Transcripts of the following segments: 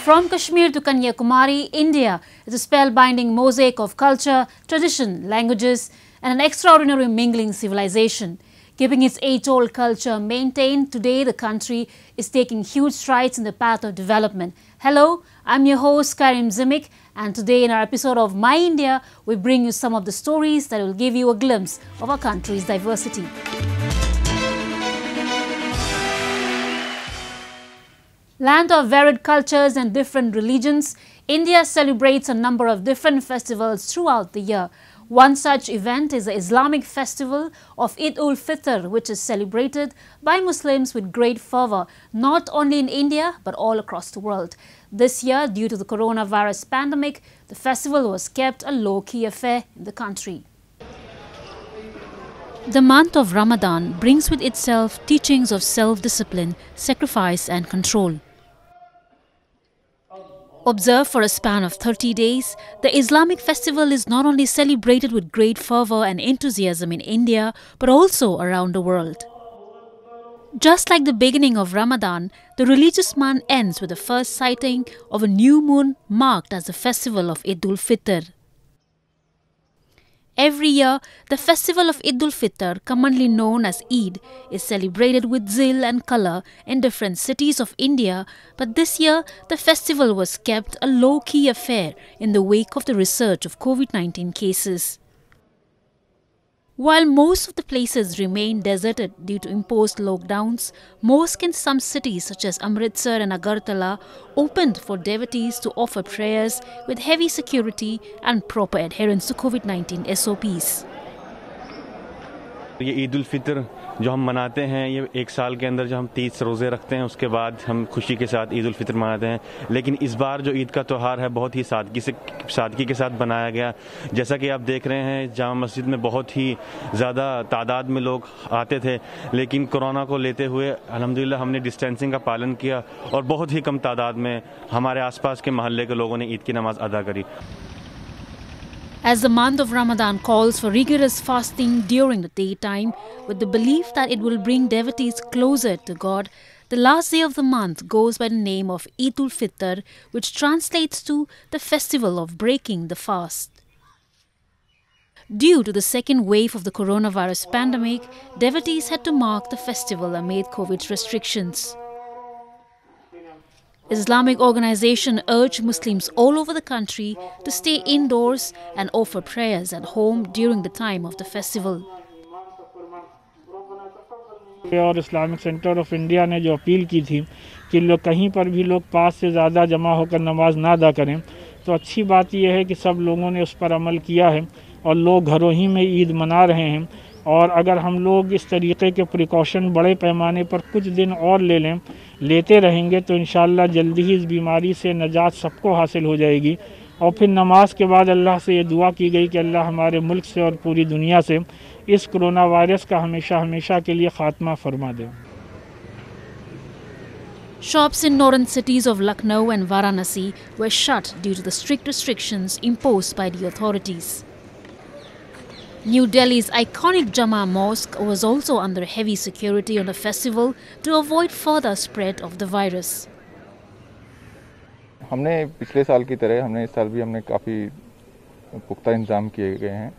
From Kashmir to Kanyakumari, India is a spellbinding mosaic of culture, tradition, languages and an extraordinary mingling civilization. Keeping its age-old culture maintained, today the country is taking huge strides in the path of development. Hello, I'm your host Karim Zimik, and today in our episode of My India, we bring you some of the stories that will give you a glimpse of our country's diversity. Land of varied cultures and different religions, India celebrates a number of different festivals throughout the year. One such event is the Islamic festival of Eid-ul-Fitr, which is celebrated by Muslims with great fervour, not only in India but all across the world. This year, due to the coronavirus pandemic, the festival was kept a low-key affair in the country. The month of Ramadan brings with itself teachings of self-discipline, sacrifice and control. Observed for a span of 30 days, the Islamic festival is not only celebrated with great fervour and enthusiasm in India, but also around the world. Just like the beginning of Ramadan, the religious month ends with the first sighting of a new moon marked as the festival of Eid-ul-Fitr. Every year, the festival of Eid-ul-Fitr, commonly known as Eid, is celebrated with zeal and colour in different cities of India, but this year, the festival was kept a low-key affair in the wake of the resurge of COVID-19 cases. While most of the places remain deserted due to imposed lockdowns, mosques in some cities such as Amritsar and Agartala opened for devotees to offer prayers with heavy security and proper adherence to COVID-19 SOPs. ये ईद उल फितर जो हम मनाते हैं, ये एक साल के अंदर जो हम 30 रोज़े रखते हैं, उसके बाद हम खुशी के साथ ईद उल फितर मनाते हैं। लेकिन इस बार जो ईद का त्यौहार है बहुत ही सादगी के साथ बनाया गया। जैसा कि आप देख रहे हैं, जामा मस्जिद में बहुत ही ज़्यादा तादाद में लोग आते थे, लेकिन कोरोना को लेते हुए अल्हम्दुलिल्लाह हमने डिस्टेंसिंग का पालन किया और बहुत ही कम तादाद में हमारे आसपास के महल्ले के लोगों ने ईद की नमाज अदा करी। As the month of Ramadan calls for rigorous fasting during the daytime, with the belief that it will bring devotees closer to God, the last day of the month goes by the name of Eid-ul-Fitr, which translates to the festival of breaking the fast. Due to the second wave of the coronavirus pandemic, devotees had to mark the festival amid COVID restrictions. Islamic organization urged Muslims all over the country to stay indoors and offer prayers at home during the time of the festival. और Islamic centre of India ने जो appeal की थी कि लोग कहीं पर भी लोग 5 से ज़्यादा जमा होकर नमाज ना अदा करें, तो अच्छी बात यह है कि सब लोगों ने उस पर अमल किया है और लोग घरों ही में ईद मना रहे हैं। और अगर हम लोग इस तरीके के प्रिकॉशन बड़े पैमाने पर कुछ दिन और लेते रहेंगे तो इंशाअल्लाह जल्दी ही इस बीमारी से नजात सबको हासिल हो जाएगी। और फिर नमाज के बाद अल्लाह से ये दुआ की गई कि अल्लाह हमारे मुल्क से और पूरी दुनिया से इस कोरोना वायरस का हमेशा के लिए खात्मा फरमा दे। Shops in northern cities of Lucknow and Varanasi were shut due to the strict restrictions imposed by the authorities. New Delhi's iconic Jama Mosque was also under heavy security on the festival to avoid further spread of the virus. हमने पिछले साल की तरह इस साल भी हमने काफ़ी पुख्ता इंतजाम किए गए हैं,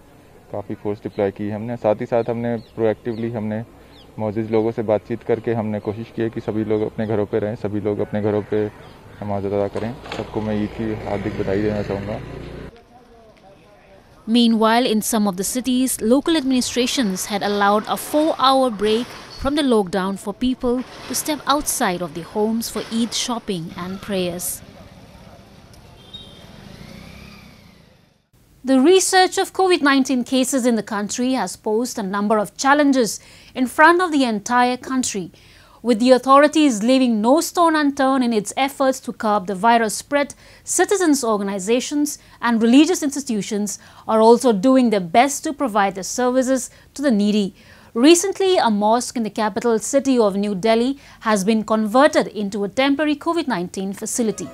काफ़ी फोर्स डिप्लॉय की हमने। साथ ही साथ हमने प्रोएक्टिवली मौजूद लोगों से बातचीत करके हमने कोशिश की है कि सभी लोग अपने घरों पे रहें, सभी लोग अपने घरों पे नमाज अदा करें। सबको मैं ईद की हार्दिक बधाई देना चाहूँगा। Meanwhile, in some of the cities, local administrations had allowed a 4-hour break from the lockdown for people to step outside of their homes for Eid shopping and prayers. The resurge of COVID-19 cases in the country has posed a number of challenges in front of the entire country. With the authorities leaving no stone unturned in its efforts to curb the virus spread, citizens' organizations and religious institutions are also doing their best to provide the services to the needy. Recently, a mosque in the capital city of New Delhi has been converted into a temporary COVID-19 facility.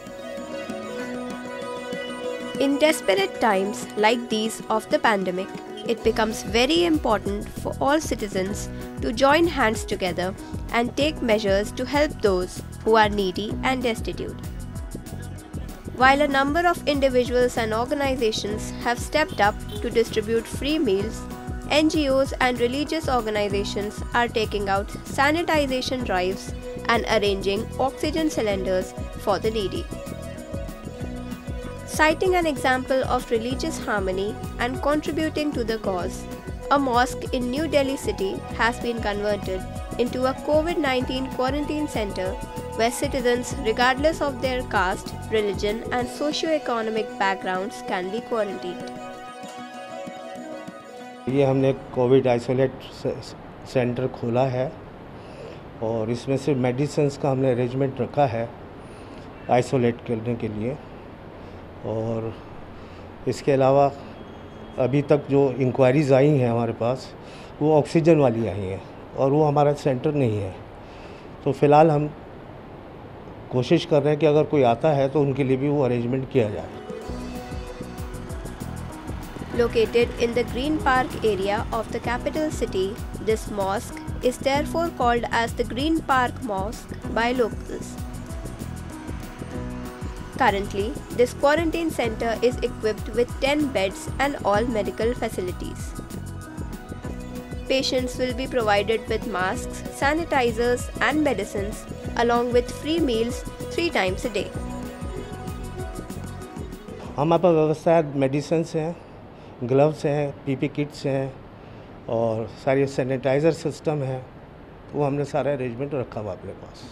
In desperate times like these of the pandemic, it becomes very important for all citizens to join hands together and take measures to help those who are needy and destitute. While a number of individuals and organizations have stepped up to distribute free meals, NGOs and religious organizations are taking out sanitization drives and arranging oxygen cylinders for the needy. Citing an example of religious harmony and contributing to the cause, a mosque in New Delhi city has been converted into a COVID-19 quarantine center where citizens, regardless of their caste, religion and socio-economic backgrounds, can be quarantined. ये हमने Covid isolate centre खोला है और इसमें से medicines का हमने arrangement रखा है आइसोलेट करने के लिए। और इसके अलावा अभी तक जो इंक्वायरीज़ आई हैं हमारे पास वो ऑक्सीजन वाली आई हैं और वो हमारा सेंटर नहीं है। तो फ़िलहाल हम कोशिश कर रहे हैं कि अगर कोई आता है तो उनके लिए भी वो अरेंजमेंट किया जाए। Located in the Green Park area of the capital city, this mosque is therefore called as the Green Park Mosque by locals. Currently, this quarantine center is equipped with 10 beds and all medical facilities. Patients will be provided with masks, sanitizers and medicines along with free meals 3 times a day. हमारे पास व्यवस्था medicines हैं, gloves हैं, PP kits हैं और सारी sanitiser system है, वो हमने सारा अरेंजमेंट रखा हुआ अपने पास।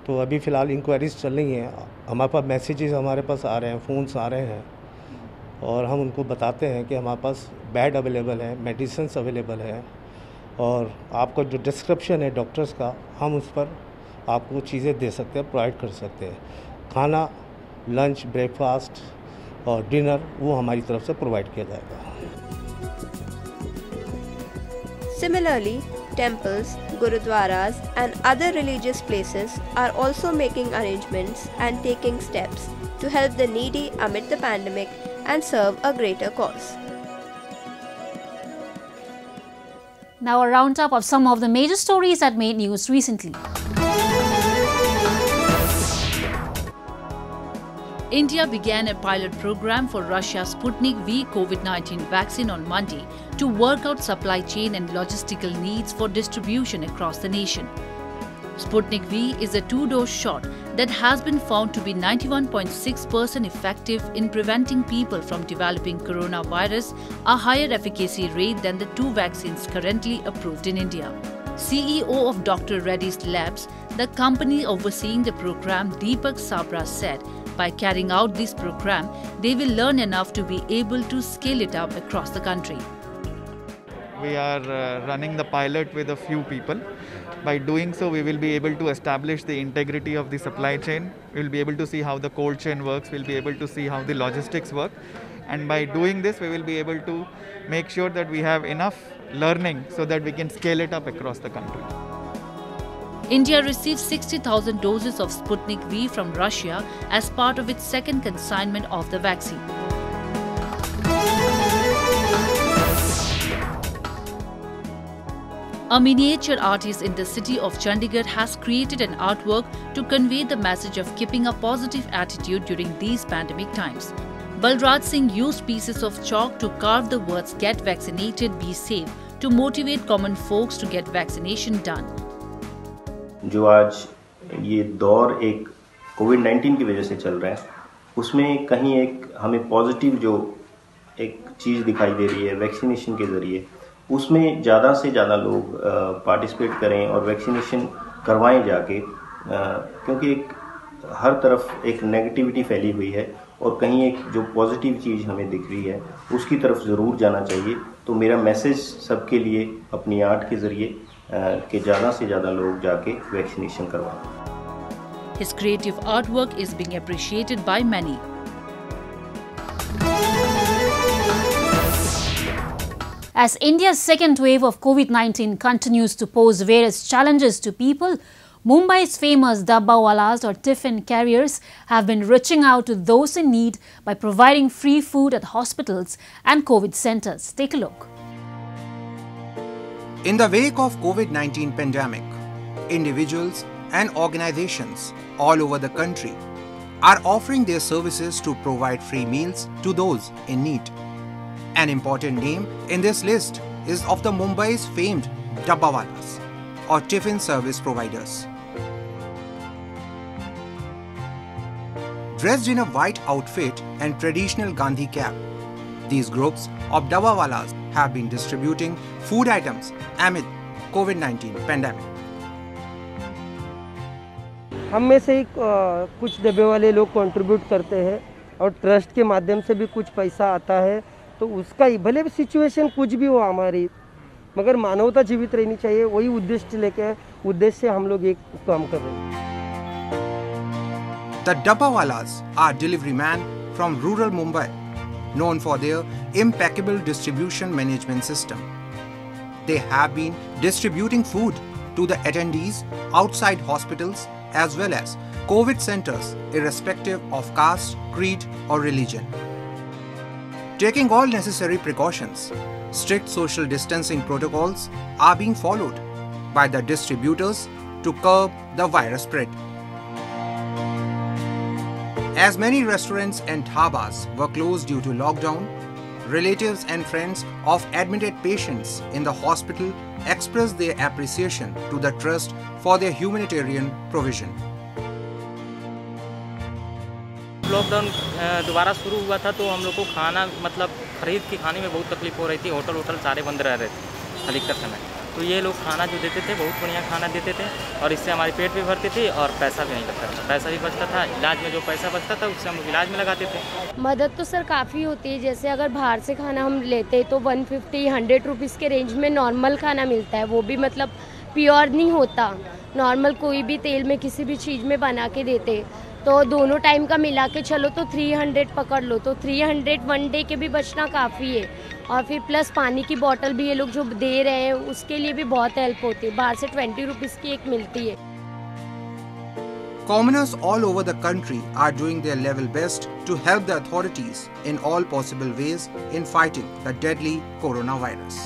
तो अभी फ़िलहाल इंक्वायरीज चल रही हैं, हमारे पास मैसेजेस हमारे पास आ रहे हैं, फ़ोन्स आ रहे हैं और हम उनको बताते हैं कि हमारे पास बेड अवेलेबल है, मेडिसिन्स अवेलेबल है और आपका जो डिस्क्रिप्शन है डॉक्टर्स का, हम उस पर आपको चीज़ें दे सकते हैं, प्रोवाइड कर सकते हैं। खाना, लंच, ब्रेकफास्ट और डिनर वो हमारी तरफ से प्रोवाइड किया जाएगा। Similarly, temples, gurudwaras and other religious places are also making arrangements and taking steps to help the needy amid the pandemic and serve a greater cause. Now a roundup of some of the major stories that made news recently. India began a pilot program for Russia's Sputnik V COVID-19 vaccine on Monday to work out supply chain and logistical needs for distribution across the nation. Sputnik V is a 2-dose shot that has been found to be 91.6% effective in preventing people from developing coronavirus, a higher efficacy rate than the 2 vaccines currently approved in India. CEO of Dr. Reddy's Labs, the company overseeing the program, Deepak Sabra said, by carrying out this program, they will learn enough to be able to scale it up across the country. We are running the pilot with a few people. By doing so, we will be able to establish the integrity of the supply chain. We will be able to see how the cold chain works. We will be able to see how the logistics work. And by doing this, we will be able to make sure that we have enough learning so that we can scale it up across the country. India received 60,000 doses of Sputnik V from Russia as part of its second consignment of the vaccine. A miniature artist in the city of Chandigarh has created an artwork to convey the message of keeping a positive attitude during these pandemic times. Balraj Singh used pieces of chalk to carve the words "Get vaccinated, be safe" to motivate common folks to get vaccination done. जो आज ये दौर एक कोविड-19 की वजह से चल रहा है, उसमें कहीं एक हमें पॉजिटिव जो एक चीज़ दिखाई दे रही है वैक्सीनेशन के ज़रिए, उसमें ज़्यादा से ज़्यादा लोग पार्टिसिपेट करें और वैक्सीनेशन करवाएं जाके, क्योंकि एक हर तरफ एक नेगेटिविटी फैली हुई है और कहीं एक जो पॉजिटिव चीज़ हमें दिख रही है उसकी तरफ ज़रूर जाना चाहिए। तो मेरा मैसेज सबके लिए अपनी आर्ट के ज़रिए कि ज़्यादा से ज़्यादा लोग जाके वैक्सीनेशन करवाएं। His creative artwork is being appreciated by many. As India's second wave of COVID-19 continues to pose various challenges to people, Mumbai's famous Dabbawalas or tiffin carriers have been reaching out to those in need by providing free food at hospitals and COVID centers. Take a look. In the wake of COVID-19 pandemic, individuals and organizations all over the country are offering their services to provide free meals to those in need. An important name in this list is of the Mumbai's famed Dabbawalas, or tiffin service providers. Dressed in a white outfit and traditional Gandhi cap, these groups of Dabbawalas have been distributing food items amid COVID-19 pandemic. हम में से ही कुछ डब्बे वाले लोग contribute करते हैं और ट्रस्ट के माध्यम से भी कुछ पैसा आता है, तो उसका ही भले भी सिचुएशन कुछ भी हो हमारी, मगर मानवता जीवित रहनी चाहिए, वही उद्देश्य से हम लोग एक काम कर रहे हैं. The Dabbawalas are delivery men from rural Mumbai, known for their impeccable distribution management system. They have been distributing food to the attendees outside hospitals as well as COVID centers, irrespective of caste, creed or religion. Taking all necessary precautions, strict social distancing protocols are being followed by the distributors to curb the virus spread. As many restaurants and dhabas were closed due to lockdown, relatives and friends of admitted patients in the hospital expressed their appreciation to the trust for their humanitarian provision. Lockdown दोबारा शुरू हुआ था तो हम लोग को खाना मतलब खरीद के खाने में बहुत तकलीफ हो रही थी. होटल सारे बंद रह रहे थे अधिकतर समय, तो ये लोग खाना जो देते थे बहुत बढ़िया खाना देते थे और इससे हमारी पेट भी भरती थी और पैसा भी नहीं लगता था. पैसा भी बचता था, इलाज में जो पैसा बचता था उससे हम लोग इलाज में लगाते थे. मदद तो सर काफ़ी होती है. जैसे अगर बाहर से खाना हम लेते तो 150-100 रुपीज़ के रेंज में नॉर्मल खाना मिलता है, वो भी मतलब प्योर नहीं होता. नॉर्मल कोई भी तेल में किसी भी चीज़ में बना के देते, तो दोनों टाइम का मिला के चलो तो 300 पकड़ लो, तो 300 वन डे के भी बचना काफ़ी है. और फिर प्लस पानी की बोतल भी ये लोग जो दे रहे हैं उसके लिए भी बहुत हेल्प होती है. बाहर से 20 रुपीज़ की एक मिलती है. Commoners all over the country are doing their level best to help the authorities in all possible ways in fighting the deadly coronavirus.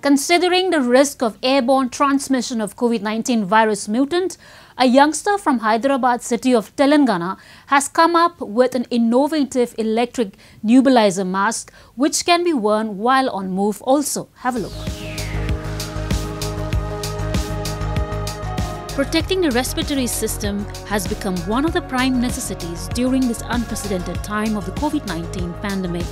Considering the risk of airborne transmission of COVID-19 virus mutant, a youngster from Hyderabad city of Telangana has come up with an innovative electric nebulizer mask which can be worn while on move also. Have a look. Protecting the respiratory system has become one of the prime necessities during this unprecedented time of the COVID-19 pandemic.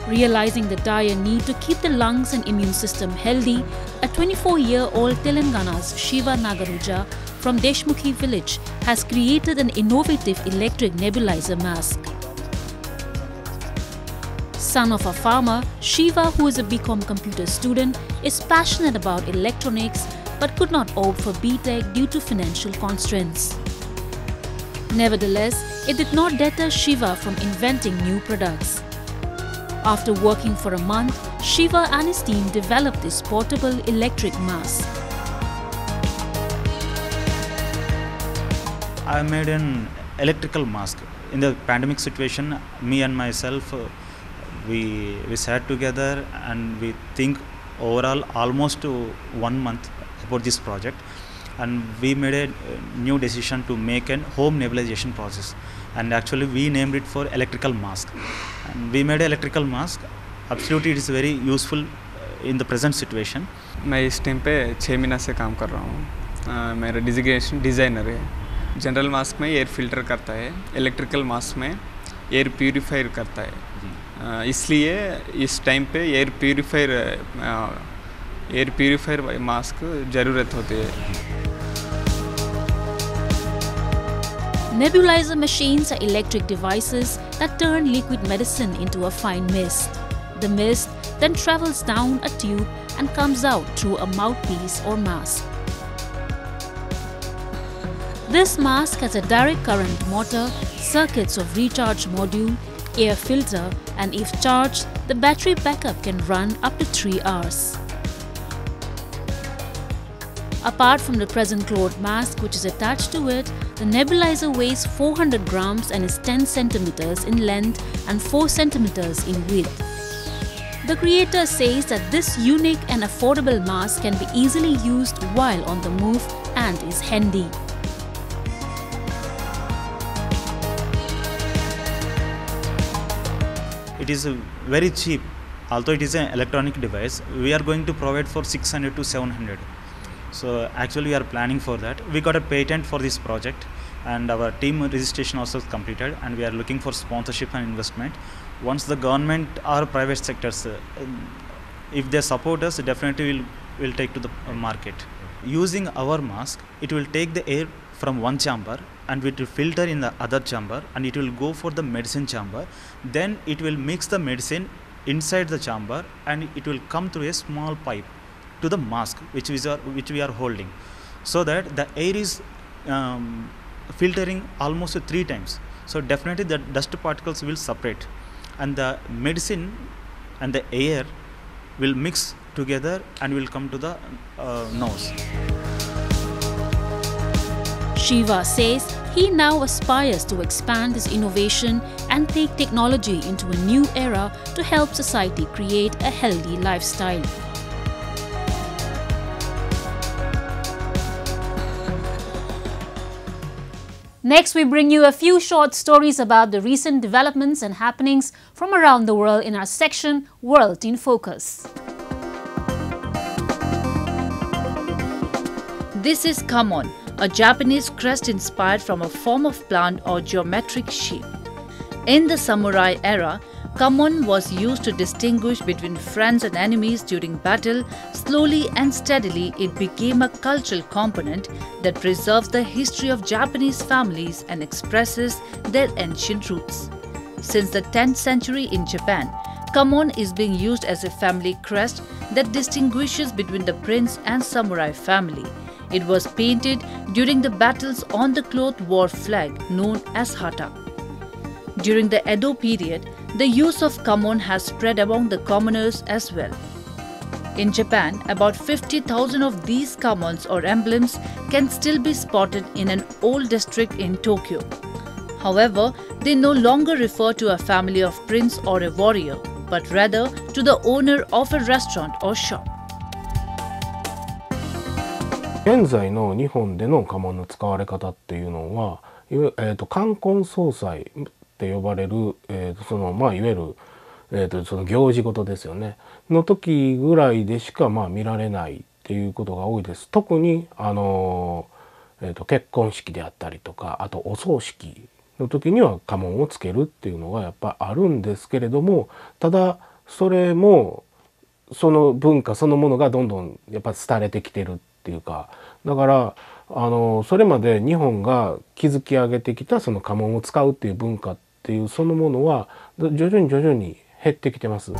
Realizing the dire need to keep the lungs and immune system healthy, a 24-year-old Telangana's Shiva Nagaruja from Deshmukhi village has created an innovative electric nebulizer mask. Son of a farmer, Shiva, who is a BCom computer student, is passionate about electronics but could not opt for BTech due to financial constraints. Nevertheless, it did not deter Shiva from inventing new products. After working for a month, Shiva and his team developed this portable electric mask. I made an electrical mask. In the pandemic situation, me and myself, we sat together and we think overall almost 1 month about this project, and we made a new decision to make a home nebulization process, and actually we named it for electrical mask. And we made an electrical mask. Absolutely it is very useful in the present situation. मैं इस time पे 6 महीना से काम कर रहा हूँ. मेरा डिजिग्नेशन डिज़ाइनर है. जनरल मास्क में एयर फिल्टर करता है, इलेक्ट्रिकल मास्क में एयर प्यूरीफायर करता है. इसलिए इस टाइम पे एयर प्यूरीफायर मास्क ज़रूरत होती है. Nebulizer machines are electric devices that turn liquid medicine into a fine mist. The mist then travels down a tube and comes out through a mouthpiece or mask. This mask has a direct current motor, circuits of recharge module, air filter, and if charged, the battery backup can run up to 3 hours. Apart from the present cloth mask which is attached to it, the nebulizer weighs 400 grams and is 10 centimeters in length and 4 centimeters in width. The creator says that this unique and affordable mask can be easily used while on the move and is handy. It is very cheap. Although it is an electronic device, we are going to provide for 600 to 700. So actually we are planning for that. We got a patent for this project and our team registration also is completed, and we are looking for sponsorship and investment. Once the government or private sectors, if they support us, definitely we'll take to the market. Using our mask, it will take the air from one chamber and it will filter in the other chamber, and it will go for the medicine chamber. Then it will mix the medicine inside the chamber and it will come through a small pipe to the mask which we are holding, so that the air is filtering almost 3 times. So definitely the dust particles will separate and the medicine and the air will mix together and will come to the nose. Shiva says he now aspires to expand his innovation and take technology into a new era to help society create a healthy lifestyle. Next, we bring you a few short stories about the recent developments and happenings from around the world in our section, World in Focus. This is Kamon, a Japanese crest inspired from a form of plant or geometric shape. In the samurai era, Kamon was used to distinguish between friends and enemies during battle. Slowly and steadily, it became a cultural component that preserves the history of Japanese families and expresses their ancient roots. Since the 10th century in Japan, Kamon is being used as a family crest that distinguishes between the prince and samurai family. It was painted during the battles on the cloth war flag known as hata. During the Edo period, the use of Kamon has spread among the commoners as well. In Japan, about 50,000 of these Kamons or emblems can still be spotted in an old district in Tokyo. However, they no longer refer to a family of prince or a warrior, but rather to the owner of a restaurant or shop. 現在の日本での家紋の使われ方っていうのは、冠婚葬祭って呼ばれる、いわゆる、その行事事ですよねの時ぐらいでしか見られないっていうことが多いです。特に結婚式であったりとか、あとお葬式の時には家紋をつけるっていうのがやっぱあるんですけれども、ただそれもその文化そのものがどんどんやっぱ廃れてきてるっていうか、だからそれまで日本が築き上げてきたその家紋を使うっていう文化っていうそのものは徐々に減ってきてます。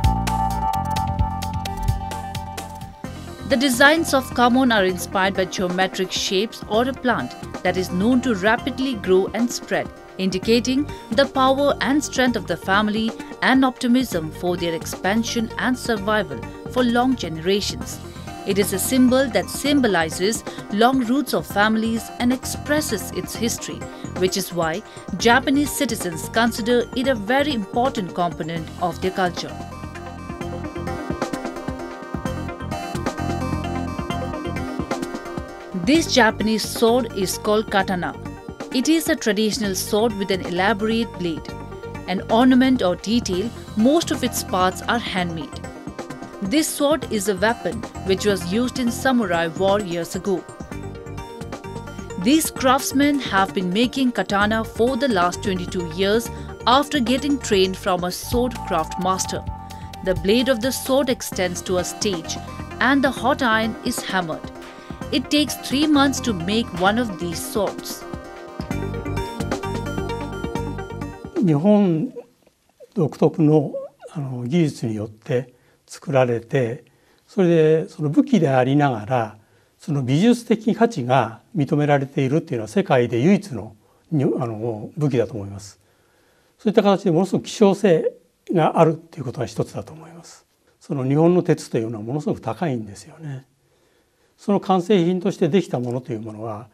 The designs of Kamon are inspired by geometric shapes or a plant that is known to rapidly grow and spread, indicating the power and strength of the family and optimism for their expansion and survival for long generations. It is a symbol that symbolizes long roots of families and expresses its history, which is why Japanese citizens consider it a very important component of their culture. This Japanese sword is called katana. It is a traditional sword with an elaborate blade. An ornament or detail, most of its parts are handmade. This sword is a weapon which was used in samurai war years ago. These craftsmen have been making katana for the last 22 years after getting trained from a sword craft master. The blade of the sword extends to a stage and the hot iron is hammered. It takes 3 months to make one of these swords. 日本独特の技術によって作られて、それでその武器でありながらその美術的価値が認められているっていうのは世界で唯一の武器だと思います。そういった形でものすごく希少性があるっていうことが一つだと思います。その日本の鉄というのはものすごく高いんですよね。その完成品としてできたものというものは、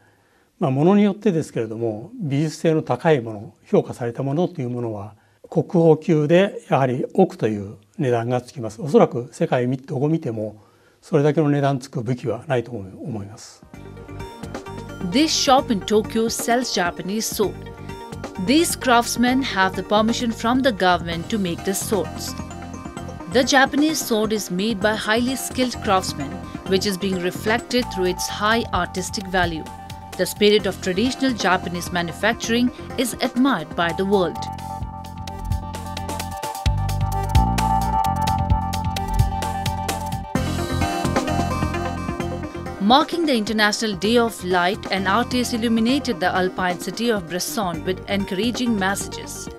ものによってですけれども美術性の高いもの、評価されたものというものは国宝級でやはり億という値段がつきます。おそらく世界どこ見てもそれだけの値段つく武器はないと思います。This shop in Tokyo sells Japanese sword. These craftsmen have the permission from the government to make the swords. The Japanese sword is made by highly skilled craftsmen, which is being reflected through its high artistic value. The spirit of traditional Japanese manufacturing is admired by the world. Marking the International Day of Light, an artist illuminated the alpine city of Bresson with encouraging messages.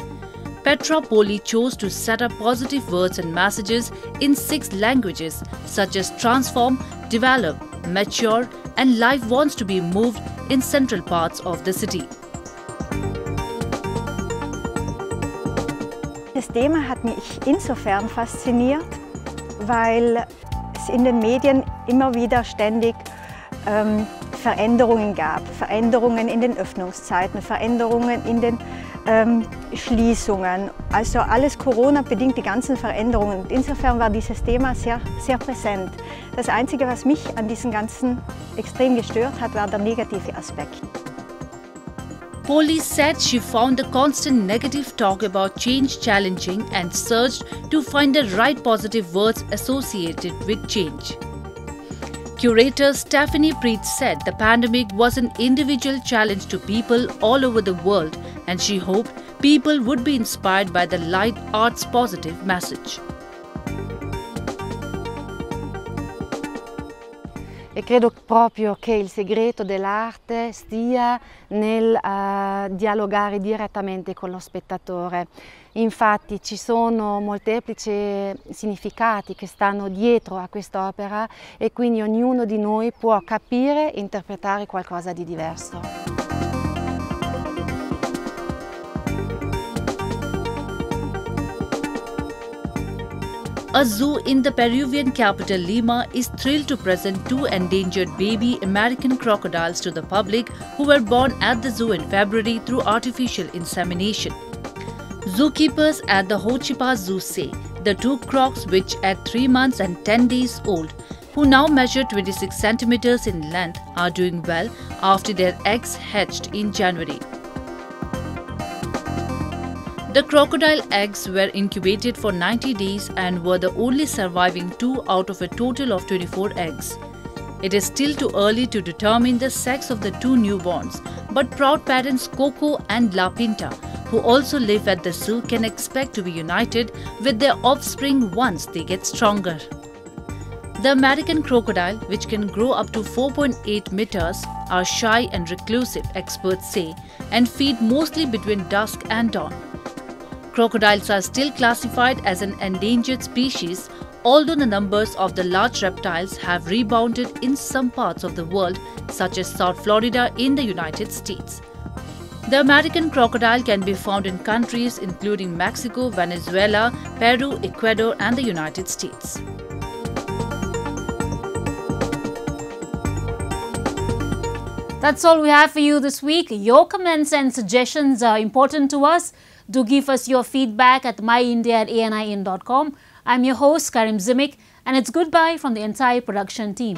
Petra Poli chose to set up positive words and messages in 6 languages such as transform, develop, mature, and life wants to be moved in central parts of the city. Das Thema hat mich insofern fasziniert, weil es in den Medien immer wieder ständig Veränderungen gab. Veränderungen in den Öffnungszeiten, Veränderungen in den Schließungen. Also alles Corona-bedingt, die ganzen Veränderungen. Und insofern war dieses Thema sehr, sehr präsent. Das Einzige, was mich an diesem Ganzen extrem gestört hat, war der negative Aspekt. Poli said she found the constant negative talk about change challenging and searched to find the right positive words associated with change. Curator Stephanie Preet said the pandemic was an individual challenge to people all over the world, and she hoped people would be inspired by the light art's positive message. E credo proprio che il segreto dell'arte stia nel dialogare direttamente con lo spettatore. Infatti ci sono molteplici significati che stanno dietro a quest'opera e quindi ognuno di noi può capire e interpretare qualcosa di diverso. A zoo in the Peruvian capital Lima is thrilled to present 2 endangered baby American crocodiles to the public who were born at the zoo in February through artificial insemination. Zookeepers at the Hochipa Zoo say the 2 crocs, which at 3 months and 10 days old, who now measure 26 centimeters in length, are doing well after their eggs hatched in January. The crocodile eggs were incubated for 90 days and were the only surviving 2 out of a total of 24 eggs. It is still too early to determine the sex of the 2 newborns, but proud parents Coco and La Pinta, who also live at the zoo, can expect to be united with their offspring once they get stronger. The American crocodile, which can grow up to 4.8 meters, are shy and reclusive, experts say, and feed mostly between dusk and dawn. Crocodiles are still classified as an endangered species, although the numbers of the large reptiles have rebounded in some parts of the world, such as South Florida in the United States. The American crocodile can be found in countries including Mexico, Venezuela, Peru, Ecuador, and the United States. That's all we have for you this week. Your comments and suggestions are important to us. Do give us your feedback at myindia@anin.com. I'm your host, Karim Zimik, and it's goodbye from the entire production team.